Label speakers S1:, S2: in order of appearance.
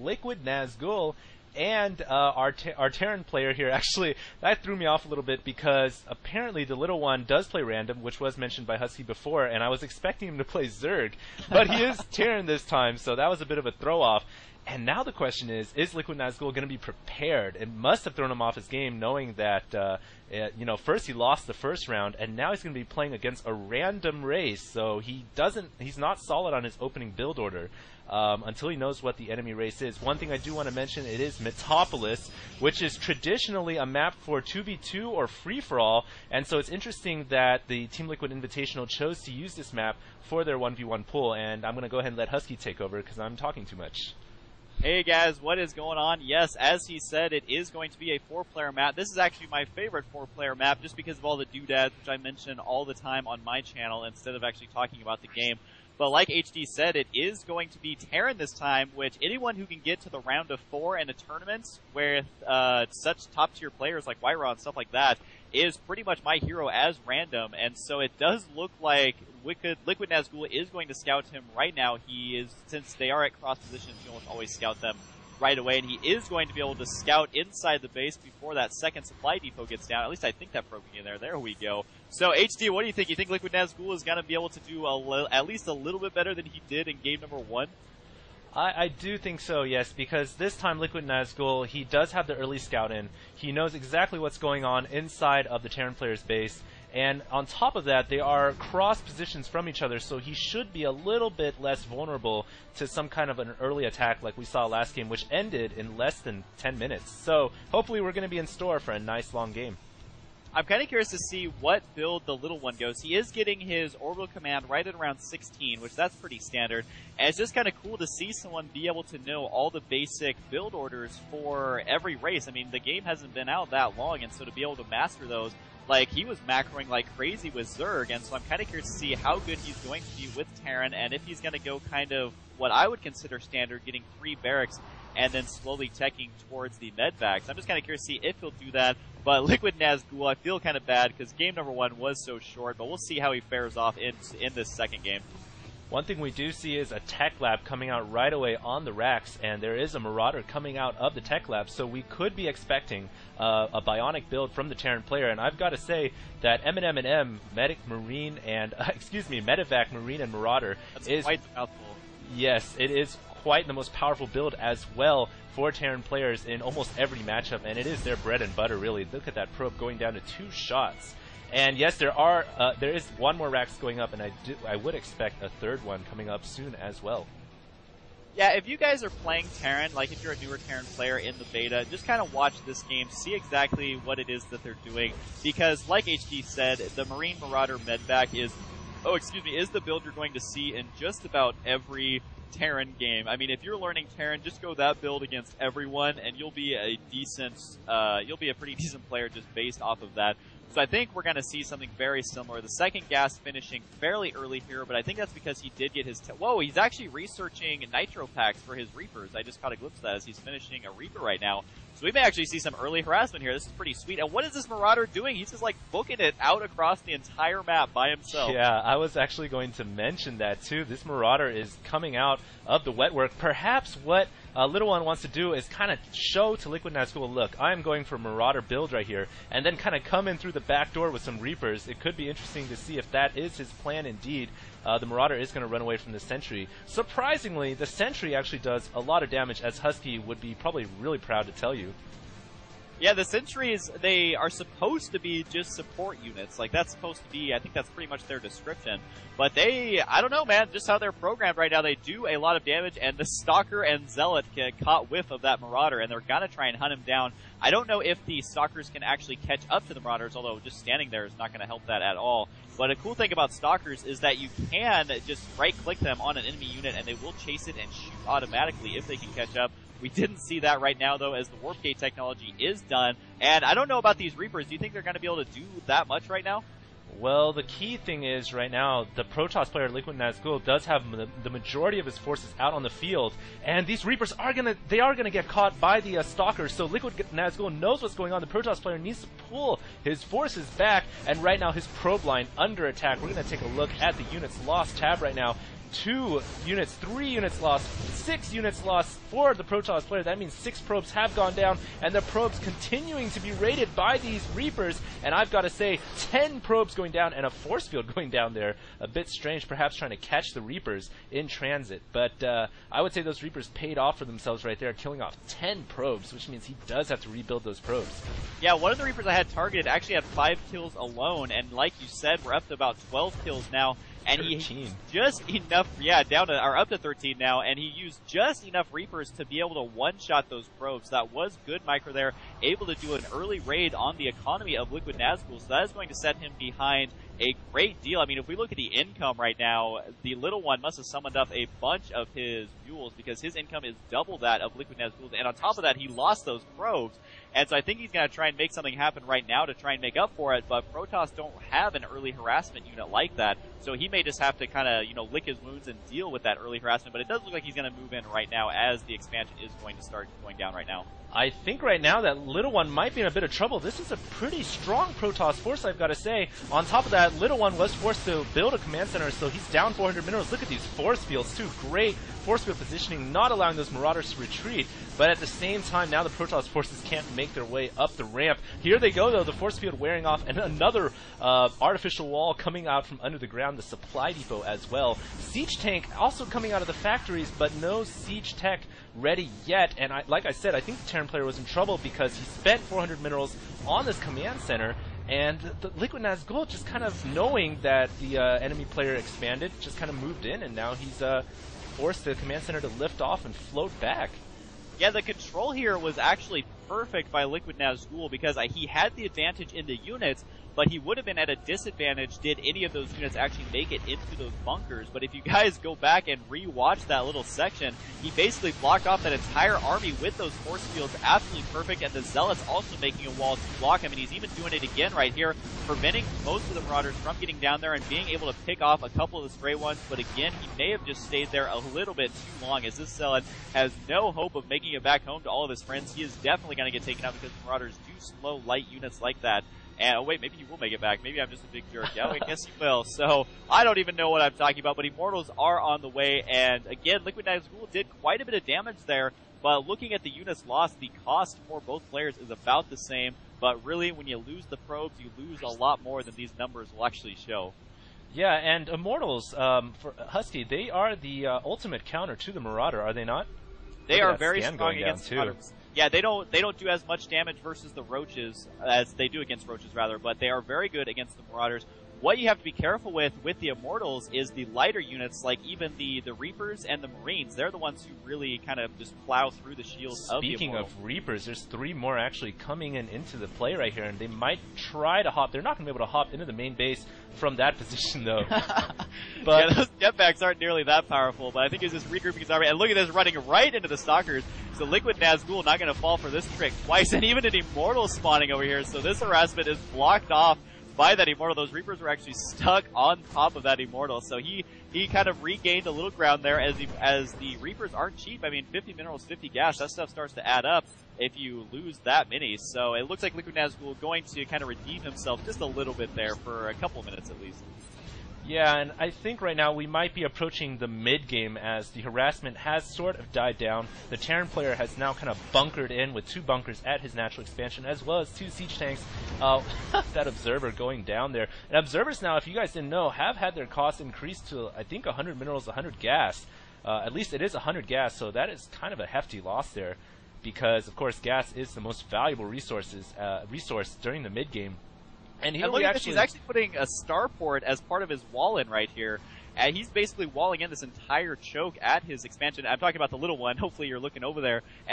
S1: Liquid Nazgul and our Terran player here. Actually, that threw me off a little bit because apparently TheLittleOne does play random, which was mentioned by Husky before, and I was expecting him to play Zerg, but he is Terran this time, so that was a bit of a throw-off. And now the question is Liquid Nazgul going to be prepared? It must have thrown him off his game knowing that, first he lost the first round, and now he's going to be playing against a random race, so he's not solid on his opening build order. Until he knows what the enemy race is. One thing I do want to mention, it is Metropolis, which is traditionally a map for 2v2 or free-for-all, and so it's interesting that the TeamLiquid Invitational chose to use this map for their 1v1 pool, and I'm going to go ahead and let Husky take over because I'm talking too much.
S2: Hey guys, what is going on? Yes, as he said, it is going to be a 4-player map. This is actually my favorite 4-player map just because of all the doodads, which I mention all the time on my channel instead of actually talking about the game. But like HD said, it is going to be Terran this time, which anyone who can get to the round of 4 in a tournament with such top-tier players like Wyra and stuff like that is pretty much my hero as random. And so it does look like Liquid Nazgul is going to scout him right now. He is, since they are at cross positions, you almost always scout them right away, and he is going to be able to scout inside the base before that second supply depot gets down. At least I think that broke in there. There we go. So HD, what do you think? You think Liquid Nazgul is going to be able to do at least a little bit better than he did in game number 1?
S1: I do think so, yes, because this time Liquid Nazgul, he does have the early scout in. He knows exactly what's going on inside of the Terran player's base. And on top of that, they are cross positions from each other, so he should be a little bit less vulnerable to some kind of an early attack like we saw last game, which ended in less than 10 minutes. So hopefully we're going to be in store for a nice long game.
S2: I'm kind of curious to see what build TheLittleOne goes. He is getting his orbital command right at around 16, which that's pretty standard. And it's just kind of cool to see someone be able to know all the basic build orders for every race. I mean, the game hasn't been out that long, and so to be able to master those, like, he was macroing like crazy with Zerg, and so I'm kind of curious to see how good he's going to be with Terran, and if he's going to go kind of what I would consider standard, getting 3 barracks, and then slowly teching towards the medvacs. I'm just kind of curious to see if he'll do that. But Liquid Nazgul, I feel kind of bad because game number 1 was so short, but we'll see how he fares off in this second game.
S1: One thing we do see is a tech lab coming out right away on the racks, and there is a Marauder coming out of the tech lab, so we could be expecting a bionic build from the Terran player. And I've got to say that M&M, Medic, Marine, and Medevac, Marine, and Marauder
S2: is quite the mouthful.
S1: Yes, it is quite the most powerful build as well for Terran players in almost every matchup, and it is their bread and butter, really. Look at that probe going down to 2 shots. And yes, there is one more racks going up, and I would expect a third one coming up soon as well.
S2: Yeah, if you guys are playing Terran, like if you're a newer Terran player in the beta, just kind of watch this game, see exactly what it is that they're doing, because like HD said, the Marine Marauder Medvac is the build you're going to see in just about every Terran game. I mean, if you're learning Terran, just go that build against everyone, and you'll be a pretty decent player just based off of that. So I think we're going to see something very similar. The second gas finishing fairly early here, but I think that's because he did get his... Whoa, he's actually researching nitro packs for his Reapers. I just caught a glimpse of that as he's finishing a Reaper right now. So we may actually see some early harassment here. This is pretty sweet. And what is this Marauder doing? He's just like booking it out across the entire map by himself.
S1: Yeah, I was actually going to mention that too. This Marauder is coming out of the wet work. Perhaps what TheLittleOne wants to do is kind of show to Liquid Nazgul, look, I'm going for Marauder build right here, and then kind of come in through the back door with some Reapers. It could be interesting to see if that is his plan indeed. The Marauder is going to run away from the Sentry. Surprisingly, the Sentry actually does a lot of damage, as Husky would be probably really proud to tell you.
S2: Yeah, the Sentries, they are supposed to be just support units. Like, that's supposed to be, I think that's pretty much their description. But they, I don't know, man, just how they're programmed right now, they do a lot of damage, and the Stalker and Zealot get caught whiff of that Marauder, and they're gonna try and hunt him down. I don't know if the Stalkers can actually catch up to the Marauders, although just standing there is not gonna help that at all. But a cool thing about Stalkers is that you can just right-click them on an enemy unit, and they will chase it and shoot automatically if they can catch up. We didn't see that right now, though, as the Warp Gate technology is done. And I don't know about these Reapers. Do you think they're going to be able to do that much right now?
S1: Well, the key thing is, right now, the Protoss player, Liquid Nazgul, does have the majority of his forces out on the field, and these Reapers are gonna get caught by the Stalkers, so Liquid Nazgul knows what's going on. The Protoss player needs to pull his forces back, and right now his probe line under attack. We're gonna take a look at the units lost tab right now. 2 units, 3 units lost, 6 units lost for the Protoss player. That means 6 probes have gone down, and the probes continuing to be raided by these Reapers. And I've got to say, 10 probes going down and a force field going down there. A bit strange, perhaps trying to catch the Reapers in transit. But I would say those Reapers paid off for themselves right there, killing off 10 probes, which means he does have to rebuild those probes.
S2: Yeah, one of the Reapers I had targeted actually had 5 kills alone, and like you said, we're up to about 12 kills now. And
S1: 13.
S2: he just enough, up to 13 now, and he used just enough Reapers to be able to one-shot those probes. That was good micro there, able to do an early raid on the economy of Liquid Nazgul, so that is going to set him behind a great deal. I mean, if we look at the income right now, the TheLittleOne must have summoned up a bunch of his mules because his income is double that of Liquid Nazgul's, and on top of that, he lost those probes. And so I think he's going to try and make something happen right now to try and make up for it, but Protoss don't have an early harassment unit like that, so he may just have to kind of, lick his wounds and deal with that early harassment, but it does look like he's going to move in right now as the expansion is going to start going down right now.
S1: I think right now that TheLittleOne might be in a bit of trouble. This is a pretty strong Protoss force, I've got to say. On top of that, TheLittleOne was forced to build a command center, so he's down 400 minerals. Look at these force fields, too. Great force field positioning, not allowing those Marauders to retreat. But at the same time, now the Protoss forces can't make their way up the ramp. Here they go, though, the force field wearing off, and another artificial wall coming out from under the ground, the supply depot as well. Siege tank also coming out of the factories, but no siege tech ready yet. And like I said, I think the Terran player was in trouble because he spent 400 minerals on this command center, and the Liquid Nazgul, just kind of knowing that the enemy player expanded, just kind of moved in, and now he's forced the command center to lift off and float back.
S2: Yeah, the control here was actually perfect by Liquid Nazgul because he had the advantage in the units, but he would have been at a disadvantage did any of those units actually make it into those bunkers. But if you guys go back and re-watch that little section, he basically blocked off that entire army with those force fields absolutely perfect, and the Zealots also making a wall to block him, and he's even doing it again right here, preventing most of the Marauders from getting down there and being able to pick off a couple of the stray ones. But again, he may have just stayed there a little bit too long, as this Zealot has no hope of making it back home to all of his friends. He is definitely going to get taken out because the Marauders do slow light units like that. And, oh wait, maybe he will make it back. Maybe I'm just a big jerk. Yeah, I guess he will. So, I don't even know what I'm talking about, but Immortals are on the way. And again, Liquid Nazgul did quite a bit of damage there, but looking at the units lost, the cost for both players is about the same. But really, when you lose the probes, you lose a lot more than these numbers will actually show.
S1: Yeah, and Immortals, for Husky, they are the ultimate counter to the Marauder, are they not?
S2: They are very strong against Marauders. Yeah, they don't do as much damage versus the Roaches as they do against Roaches, rather, but they are very good against the Marauders. What you have to be careful with the Immortals is the lighter units, like even the Reapers and the Marines. They're the ones who really kind of just plow through the shields of the Immortal.
S1: Speaking of Reapers, there's 3 more actually coming into the play right here, and they might try to hop. They're not going to be able to hop into the main base from that position, though.
S2: But yeah, those jetpacks aren't nearly that powerful, but I think he's just regrouping his army. And look at this, running right into the Stalkers. So Liquid Nazgul not going to fall for this trick twice, and even an Immortal spawning over here. So this harassment is blocked off by that Immortal. Those Reapers were actually stuck on top of that Immortal, so he kind of regained a little ground there as the Reapers aren't cheap. I mean, 50 minerals, 50 gas, that stuff starts to add up if you lose that many. So it looks like Liquid Nazgul going to kind of redeem himself just a little bit there for a couple of minutes at least.
S1: Yeah, and I think right now we might be approaching the mid-game as the harassment has sort of died down. The Terran player has now kind of bunkered in with 2 bunkers at his natural expansion, as well as 2 siege tanks. That Observer going down there. And Observers now, if you guys didn't know, have had their costs increased to, I think, 100 minerals, 100 gas. At least it is 100 gas, so that is kind of a hefty loss there, because, of course, gas is the most valuable resource during the mid-game. And here
S2: look at this, he's actually putting a starport as part of his wall-in right here. And he's basically walling in this entire choke at his expansion. I'm talking about the TheLittleOne. Hopefully you're looking over there.